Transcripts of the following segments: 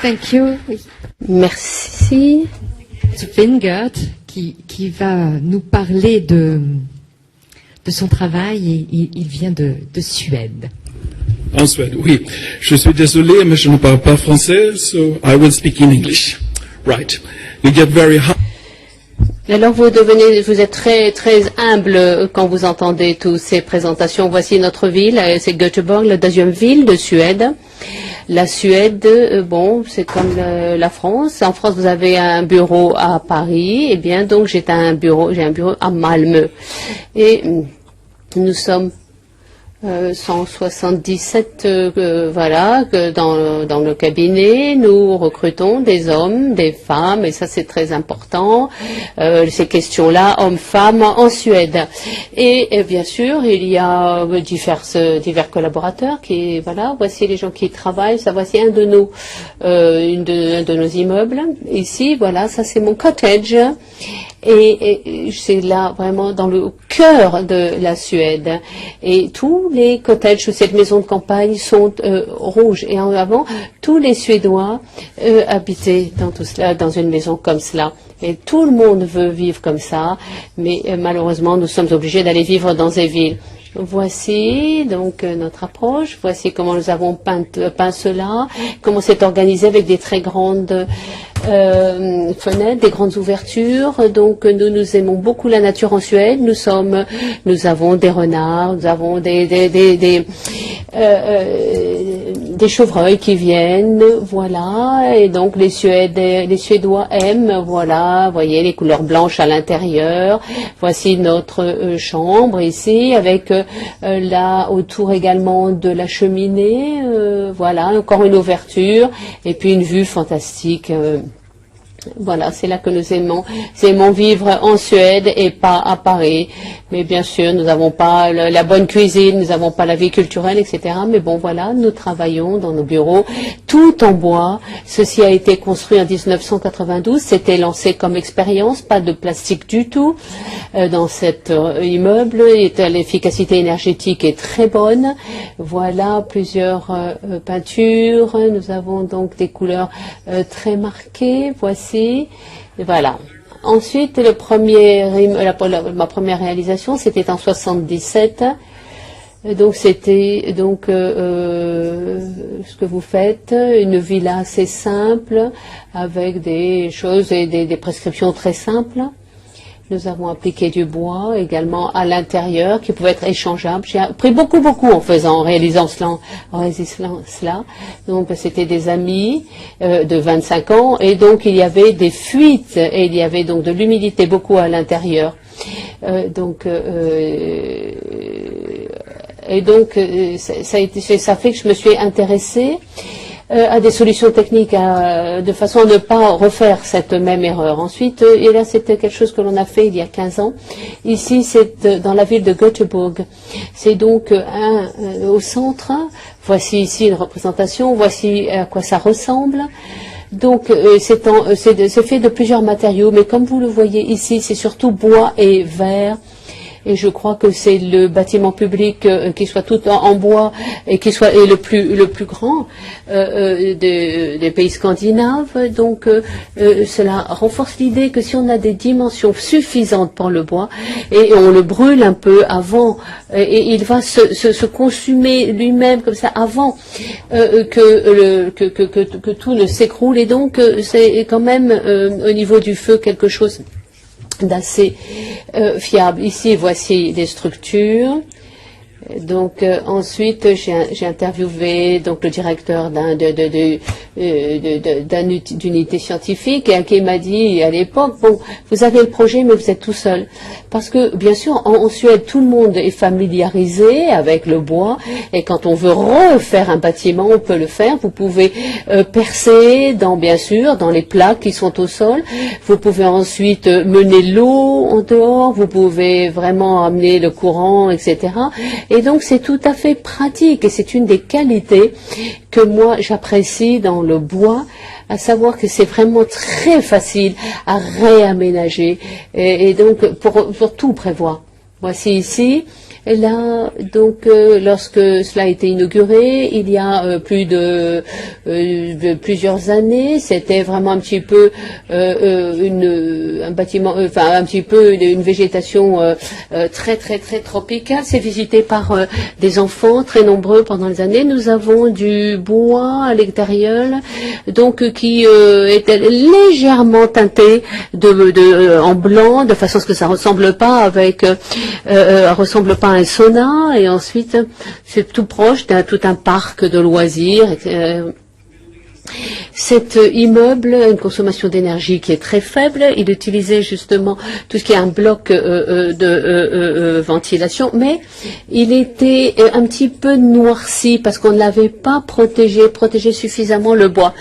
Thank you. Merci. Wingert, qui va nous parler de son travail, et il vient de Suède. En Suède, oui. Je suis désolé, mais je ne parle pas français, so I will speak in English. Right. You get very high. Alors vous êtes très très humble quand vous entendez toutes ces présentations. Voici notre ville, c'est Göteborg, la deuxième ville de Suède. La Suède, bon, c'est comme la France. En France, vous avez un bureau à Paris. Eh bien, donc j'ai un bureau à Malmö. Et nous sommes 177, voilà, dans le cabinet. Nous recrutons des hommes, des femmes, et ça c'est très important, ces questions-là, hommes-femmes en Suède. Et bien sûr, il y a divers collaborateurs qui, voilà, voici les gens qui travaillent. Ça, voici un de nos immeubles. Ici, voilà, ça c'est mon cottage. Et c'est là vraiment dans le cœur de la Suède. Et tous les cottages, cette maison de campagne sont rouges. Et avant, tous les Suédois habitaient dans tout cela, dans une maison comme cela. Et tout le monde veut vivre comme ça, mais malheureusement, nous sommes obligés d'aller vivre dans des villes. Voici donc notre approche. Voici comment nous avons peint cela, comment c'est organisé avec des très grandes fenêtres, des grandes ouvertures. Donc nous aimons beaucoup la nature en Suède. Nous avons des renards, nous avons des chevreuils qui viennent, voilà. Et donc les Suédois aiment, voilà. Voyez les couleurs blanches à l'intérieur. Voici notre chambre ici avec là autour également de la cheminée, voilà, encore une ouverture et puis une vue fantastique. Voilà, c'est là que nous aimons vivre en Suède et pas à Paris. Mais bien sûr, nous n'avons pas la bonne cuisine, nous n'avons pas la vie culturelle, etc. Mais bon, voilà, nous travaillons dans nos bureaux, tout en bois. Ceci a été construit en 1992. C'était lancé comme expérience, pas de plastique du tout dans cet immeuble. L'efficacité énergétique est très bonne. Voilà, plusieurs peintures. Nous avons donc des couleurs très marquées. Voici. Voilà. Ensuite, ma première réalisation, c'était en 77. Donc c'était ce que vous faites, une villa assez simple avec des choses et des prescriptions très simples. Nous avons appliqué du bois également à l'intérieur qui pouvait être échangeable. J'ai appris beaucoup en réalisant cela. Donc c'était des amis de 25 ans et donc il y avait des fuites et il y avait donc de l'humidité beaucoup à l'intérieur. Ça fait que je me suis intéressée à des solutions techniques de façon à ne pas refaire cette même erreur. Ensuite, et là c'était quelque chose que l'on a fait il y a 15 ans. Ici, c'est dans la ville de Göteborg. C'est donc au centre. Voici ici une représentation. Voici à quoi ça ressemble. Donc c'est fait de plusieurs matériaux, mais comme vous le voyez ici, c'est surtout bois et verre. Et je crois que c'est le bâtiment public qui soit tout en bois et qui soit le plus grand des pays scandinaves. Donc cela renforce l'idée que si on a des dimensions suffisantes pour le bois et on le brûle un peu avant et il va se consumer lui-même comme ça avant que tout ne s'écroule. Et donc c'est quand même au niveau du feu quelque chose d'assez fiable. Ici, voici des structures. Donc ensuite, j'ai interviewé donc le directeur d'une unité scientifique et qui m'a dit à l'époque, bon, vous avez le projet, mais vous êtes tout seul. Parce que bien sûr, en Suède, tout le monde est familiarisé avec le bois et quand on veut refaire un bâtiment, on peut le faire. Vous pouvez percer bien sûr, dans les plaques qui sont au sol. Vous pouvez ensuite mener l'eau en dehors. Vous pouvez vraiment amener le courant, etc. Et donc, c'est tout à fait pratique et c'est une des qualités que moi, j'apprécie dans le bois, à savoir que c'est vraiment très facile à réaménager et donc pour tout prévoir. Voici ici Et là, donc, lorsque cela a été inauguré, il y a plusieurs années, c'était vraiment un petit peu un bâtiment, enfin un petit peu une végétation très très très tropicale. C'est visité par des enfants très nombreux pendant les années. Nous avons du bois à l'extérieur, donc qui était légèrement teinté en blanc, de façon à ce que ça ressemble pas ressemble pas à un sauna. Et ensuite, c'est tout proche tout un parc de loisirs. Cet immeuble a une consommation d'énergie qui est très faible. Il utilisait justement tout ce qui est un bloc de ventilation, mais il était un petit peu noirci parce qu'on ne l'avait pas protégé suffisamment le bois.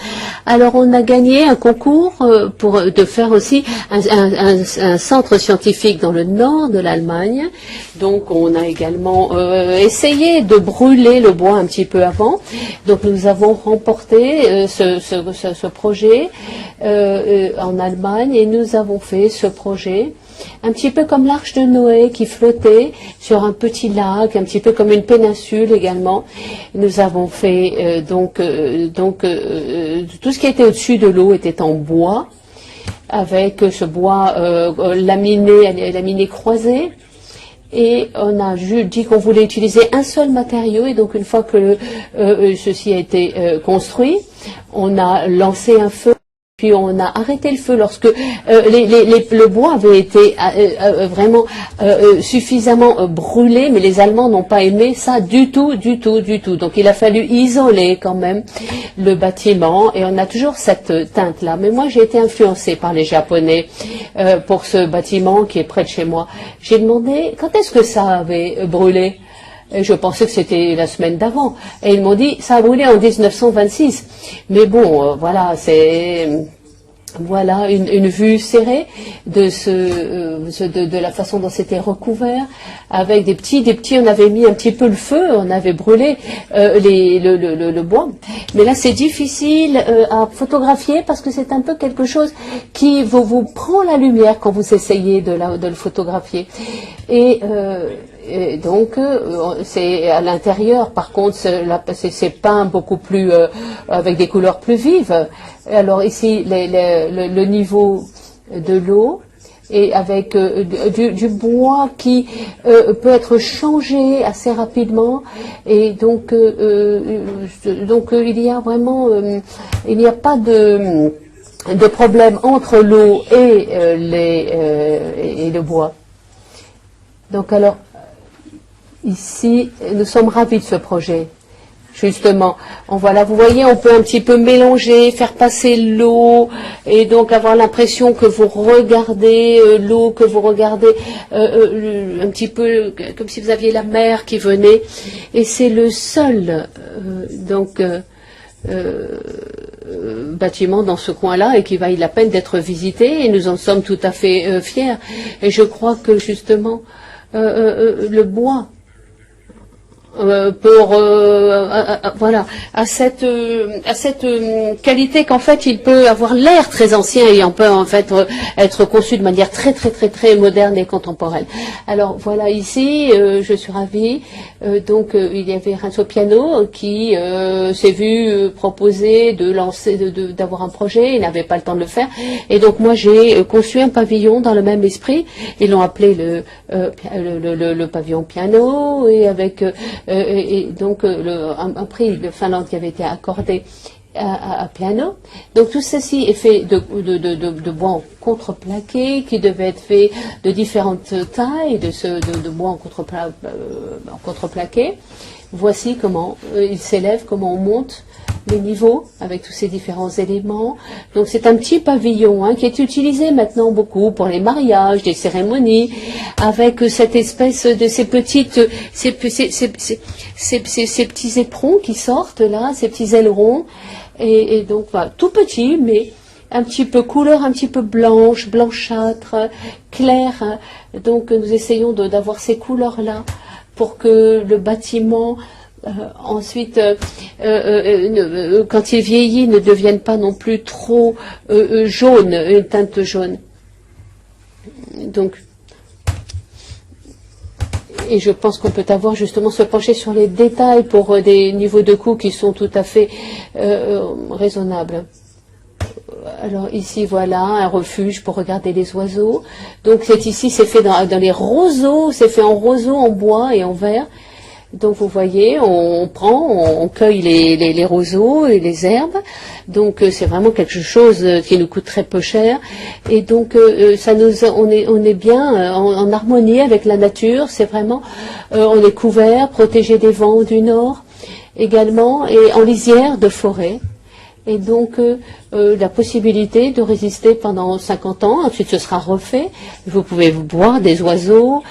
Alors on a gagné un concours de faire aussi un centre scientifique dans le nord de l'Allemagne. Donc on a également essayé de brûler le bois un petit peu avant. Donc nous avons remporté ce projet en Allemagne, et nous avons fait ce projet un petit peu comme l'Arche de Noé qui flottait sur un petit lac, un petit peu comme une péninsule également. Nous avons fait tout ce qui était au-dessus de l'eau était en bois, avec ce bois laminé croisé. Et on a dit qu'on voulait utiliser un seul matériau, et donc une fois que ceci a été construit, on a lancé un feu, puis on a arrêté le feu lorsque le bois avait été vraiment suffisamment brûlé, mais les Allemands n'ont pas aimé ça du tout. Donc il a fallu isoler quand même le bâtiment, et on a toujours cette teinte-là. Mais moi, j'ai été influencée par les Japonais pour ce bâtiment qui est près de chez moi. J'ai demandé quand est-ce que ça avait brûlé. Et je pensais que c'était la semaine d'avant. Et ils m'ont dit, ça a brûlé en 1926. Mais bon, voilà, c'est une vue serrée de la façon dont c'était recouvert, avec des petits, on avait mis un petit peu le feu, on avait brûlé le bois. Mais là, c'est difficile à photographier parce que c'est un peu quelque chose qui vous prend la lumière quand vous essayez de le photographier. Et donc, c'est à l'intérieur, par contre, c'est peint beaucoup plus, avec des couleurs plus vives. Alors ici, le niveau de l'eau, et avec du bois qui peut être changé assez rapidement, et donc il y a vraiment, il n'y a pas de problème entre l'eau et le bois. Donc alors, ici, nous sommes ravis de ce projet. Justement, vous voyez, on peut un petit peu mélanger, faire passer l'eau, et donc avoir l'impression que vous regardez l'eau, que vous regardez un petit peu comme si vous aviez la mer qui venait. Et c'est le seul bâtiment dans ce coin-là, et qui vaille la peine d'être visité, et nous en sommes tout à fait fiers. Et je crois que justement, le bois à cette qualité qu'en fait il peut avoir l'air très ancien, et on peut en fait être conçu de manière très très très très moderne et contemporaine. Alors voilà, ici je suis ravie. Donc il y avait Renzo Piano qui s'est vu proposer d'avoir un projet. Il n'avait pas le temps de le faire, et donc moi j'ai conçu un pavillon dans le même esprit. Ils l'ont appelé le pavillon piano, et avec et donc un prix de Finlande qui avait été accordé à piano. Donc tout ceci est fait de bois en contreplaqué, qui devait être fait de différentes tailles, de bois en contreplaqué. Voici comment il s'élève, comment on monte les niveaux avec tous ces différents éléments. Donc c'est un petit pavillon qui est utilisé maintenant beaucoup pour les mariages, des cérémonies, avec cette espèce de ces petits éperons qui sortent là, ces petits ailerons, et donc voilà, tout petit, mais un petit peu couleur, un petit peu blanchâtre, claire. Donc nous essayons d'avoir ces couleurs là pour que le bâtiment ensuite, quand il vieillit, ne devienne pas non plus trop jaune, une teinte jaune. Donc, Et je pense qu'on peut avoir justement se pencher sur les détails pour des niveaux de coûts qui sont tout à fait raisonnables. Alors ici, voilà, un refuge pour regarder les oiseaux. Donc c'est fait dans les roseaux, c'est fait en roseau, en bois et en verre. Donc vous voyez, on cueille les roseaux et les herbes. Donc c'est vraiment quelque chose qui nous coûte très peu cher. Et donc on est bien en harmonie avec la nature. C'est vraiment, on est couvert, protégé des vents du nord également, et en lisière de forêt. Et donc, la possibilité de résister pendant 50 ans, ensuite ce sera refait. Vous pouvez voir des oiseaux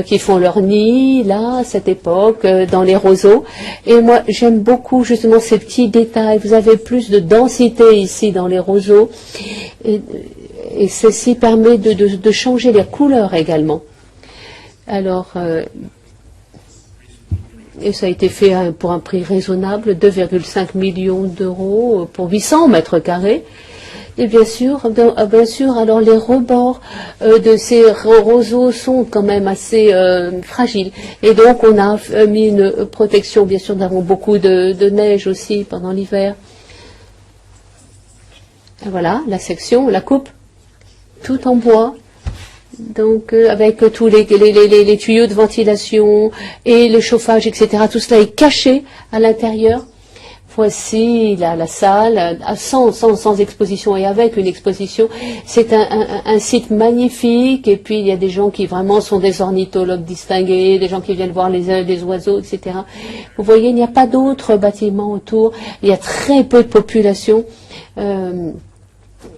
qui font leur nid, là, à cette époque, dans les roseaux. Et moi, j'aime beaucoup justement ces petits détails. Vous avez plus de densité ici dans les roseaux. Et ceci permet de changer les couleurs également. Alors... et ça a été fait pour un prix raisonnable, 2,5 millions d'euros pour 800 mètres carrés. Et bien sûr, alors les rebords de ces roseaux sont quand même assez fragiles. Et donc, on a mis une protection. Bien sûr, nous avons beaucoup de neige aussi pendant l'hiver. Voilà, la section, la coupe, tout en bois. Donc avec tous les tuyaux de ventilation et le chauffage, etc. Tout cela est caché à l'intérieur. Voici la salle, sans exposition et avec une exposition. C'est un site magnifique, et puis il y a des gens qui vraiment sont des ornithologues distingués, des gens qui viennent voir les oiseaux, etc. Vous voyez, il n'y a pas d'autres bâtiments autour, il y a très peu de population.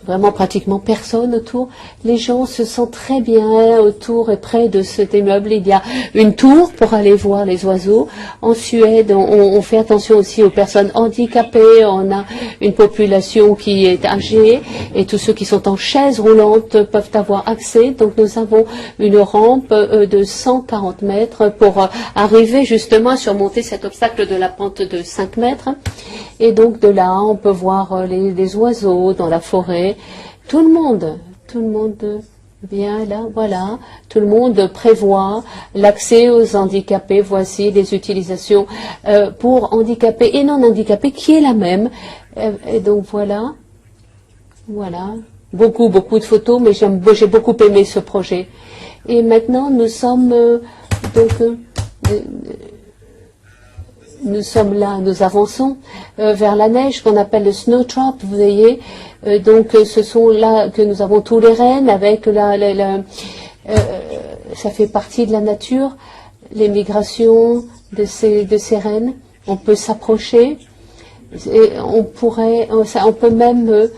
Vraiment pratiquement personne autour. Les gens se sentent très bien autour et près de cet immeuble. Il y a une tour pour aller voir les oiseaux. En Suède, on fait attention aussi aux personnes handicapées. On a une population qui est âgée et tous ceux qui sont en chaise roulante peuvent avoir accès. Donc nous avons une rampe de 140 mètres pour arriver justement à surmonter cet obstacle de la pente de 5 mètres. Et donc de là, on peut voir les oiseaux dans la forêt. Tout le monde vient là, voilà. Tout le monde prévoit l'accès aux handicapés. Voici les utilisations pour handicapés et non handicapés qui est la même. Et donc voilà. Beaucoup de photos, mais j'ai beaucoup aimé ce projet. Et maintenant, nous sommes là, nous avançons vers la neige qu'on appelle le snow trap, vous voyez. Donc ce sont là que nous avons tous les rennes avec ça fait partie de la nature, les migrations de ces rennes. On peut s'approcher et on peut même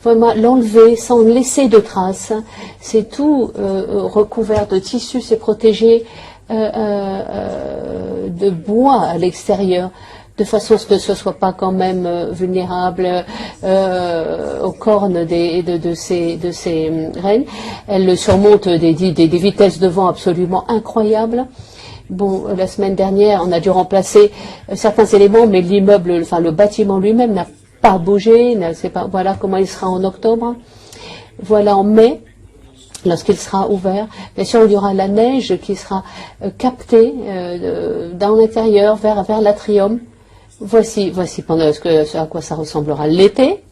vraiment l'enlever sans laisser de traces. C'est tout recouvert de tissu, c'est protégé de bois à l'extérieur, de façon à ce que ce ne soit pas quand même vulnérable aux cornes de ces rennes. Elles surmontent des vitesses de vent absolument incroyables. Bon, la semaine dernière, on a dû remplacer certains éléments, mais l'immeuble, enfin le bâtiment lui-même n'a pas bougé. Voilà comment il sera en octobre. Voilà en mai. Lorsqu'il sera ouvert, bien sûr, il y aura la neige qui sera captée dans l'intérieur vers l'atrium. Voici pendant à quoi ça ressemblera l'été.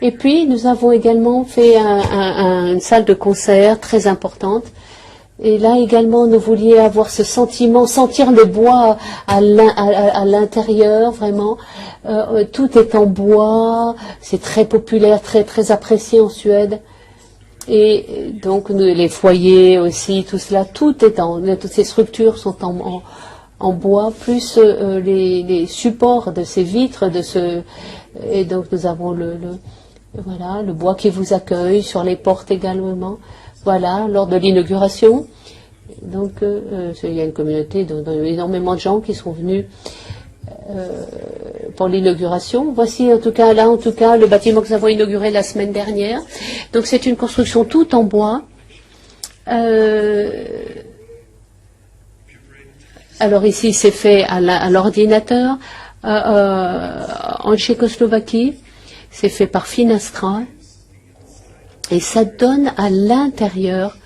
Et puis, nous avons également fait une salle de concert très importante. Et là également, nous voulions avoir ce sentiment, sentir le bois à l'intérieur, vraiment. Tout est en bois, c'est très populaire, très apprécié en Suède. Et donc les foyers aussi, tout cela, toutes ces structures sont en bois, plus les supports de ces vitres, et donc nous avons le bois qui vous accueille sur les portes également. Voilà, lors de l'inauguration. Donc il y a une communauté, énormément de gens qui sont venus pour l'inauguration. Voici en tout cas le bâtiment que nous avons inauguré la semaine dernière. Donc c'est une construction toute en bois. Alors ici c'est fait à l'ordinateur en Tchécoslovaquie. C'est fait par Finastra et ça donne à l'intérieur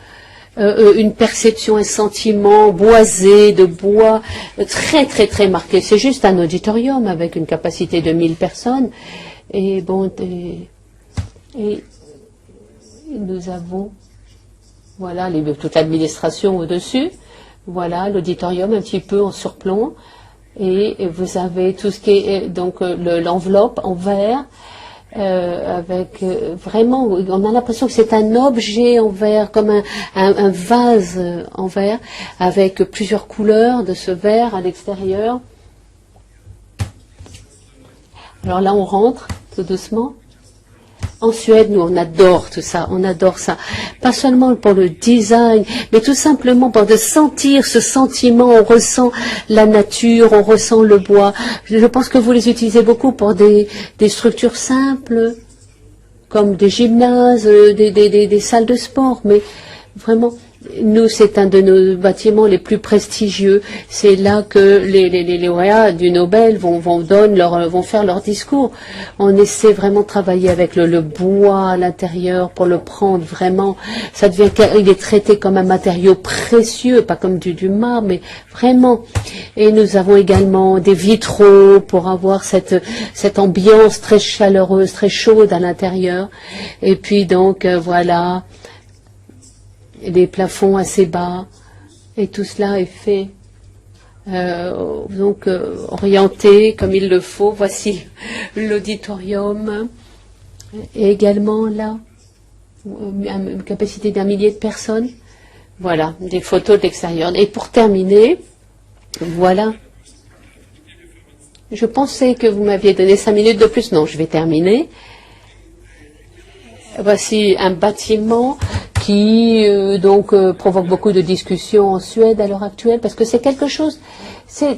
une perception, un sentiment boisé, de bois, très très très marqué. C'est juste un auditorium avec une capacité de 1000 personnes. Et bon, et nous avons, voilà, toute l'administration au-dessus. Voilà, l'auditorium un petit peu en surplomb. Et vous avez tout ce qui est donc l'enveloppe en verre. Avec vraiment, on a l'impression que c'est un objet en verre, comme un vase en verre, avec plusieurs couleurs de ce verre à l'extérieur. Alors là, on rentre tout doucement. En Suède, nous, on adore tout ça, on adore ça. Pas seulement pour le design, mais tout simplement pour de sentir ce sentiment. On ressent la nature, on ressent le bois. Je pense que vous les utilisez beaucoup pour des structures simples, comme des gymnases, des salles de sport, mais vraiment... Nous, c'est un de nos bâtiments les plus prestigieux. C'est là que les lauréats du Nobel vont faire leur discours. On essaie vraiment de travailler avec le bois à l'intérieur pour le prendre vraiment. Ça devient, il est traité comme un matériau précieux, pas comme du marbre, mais vraiment. Et nous avons également des vitraux pour avoir cette ambiance très chaleureuse, très chaude à l'intérieur. Et puis donc, voilà. Des plafonds assez bas, et tout cela est fait orienté comme il le faut. Voici l'auditorium, et également là, une capacité d'1 millier de personnes. Voilà, des photos de l'extérieur. Et pour terminer, voilà. Je pensais que vous m'aviez donné 5 minutes de plus. Non, je vais terminer. Voici un bâtiment qui provoque beaucoup de discussions en Suède à l'heure actuelle, parce que c'est quelque chose, ça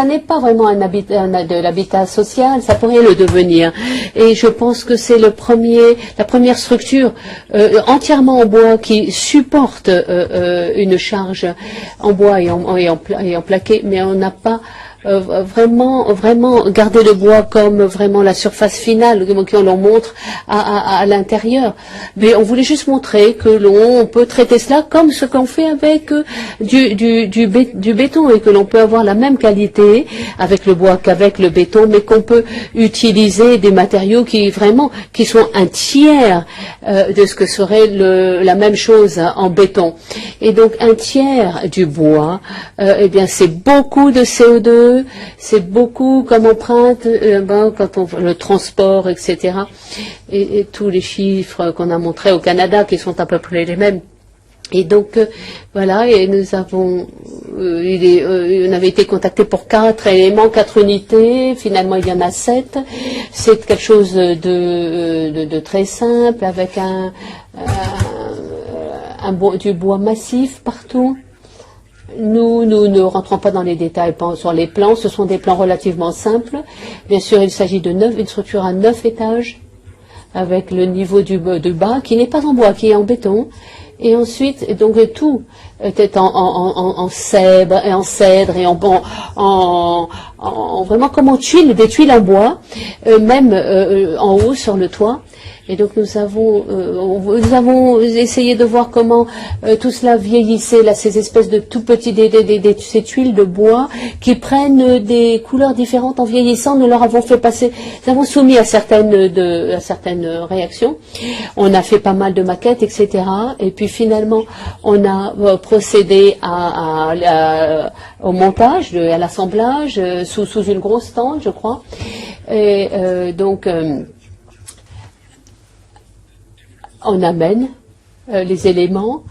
n'est pas vraiment de l'habitat social, ça pourrait le devenir. Et je pense que c'est la première structure entièrement en bois qui supporte une charge en bois et en plaqué, mais on n'a pas vraiment garder le bois comme vraiment la surface finale qu'on l'on montre à l'intérieur. Mais on voulait juste montrer que l'on peut traiter cela comme ce qu'on fait avec du béton, et que l'on peut avoir la même qualité avec le bois qu'avec le béton, mais qu'on peut utiliser des matériaux qui sont un tiers de ce que serait la même chose en béton. Et donc un tiers du bois, eh bien c'est beaucoup de CO2, c'est beaucoup comme empreinte quand le transport, etc. Et tous les chiffres qu'on a montrés au Canada qui sont à peu près les mêmes. Et donc voilà, et nous avons, on avait été contacté pour 4 éléments, 4 unités. Finalement, il y en a 7. C'est quelque chose de très simple, avec du bois massif partout. Nous ne rentrons pas dans les détails sur les plans. Ce sont des plans relativement simples. Bien sûr, il s'agit d'une structure à 9 étages, avec le niveau du bas qui n'est pas en bois, qui est en béton. Et ensuite, donc tout était en cèdre et vraiment comme en tuiles, des tuiles en bois, même en haut sur le toit. Et donc nous avons essayé de voir comment tout cela vieillissait, là, ces espèces de tout petits, ces tuiles de bois qui prennent des couleurs différentes en vieillissant. Nous leur avons fait passer, nous avons soumis à certaines réactions. On a fait pas mal de maquettes, etc. Et puis finalement, on a procédé au montage, à l'assemblage, sous une grosse tente, je crois. Et on amène les éléments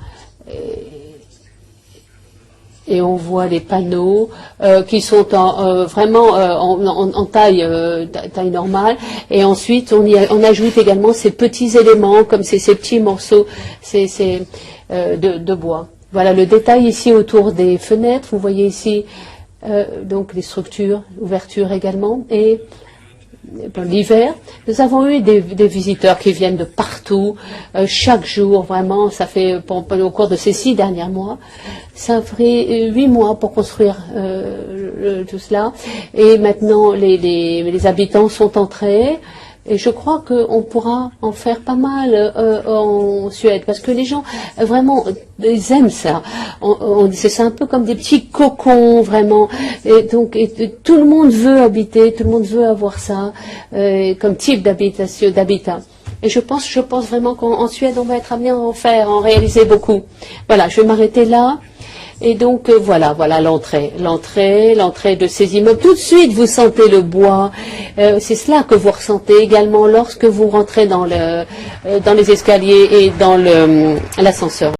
et on voit les panneaux qui sont en taille normale, et ensuite on ajoute également ces petits éléments comme ces petits morceaux de bois. Voilà le détail ici autour des fenêtres. Vous voyez ici donc les structures, ouvertures également, et l'hiver, nous avons eu des visiteurs qui viennent de partout, chaque jour, vraiment. Ça fait, au cours de ces 6 derniers mois, ça ferait 8 mois pour construire tout cela. Et maintenant, les habitants sont entrés. Et je crois qu'on pourra en faire pas mal en Suède, parce que les gens, vraiment, ils aiment ça. C'est un peu comme des petits cocons, vraiment. Et donc, tout le monde veut habiter, tout le monde veut avoir ça comme type d'habitat. Et je pense vraiment qu'en Suède, on va être amené à en réaliser beaucoup. Voilà, je vais m'arrêter là. Et donc voilà l'entrée de ces immeubles. Tout de suite, vous sentez le bois. C'est cela que vous ressentez également lorsque vous rentrez dans les escaliers et dans l'ascenseur.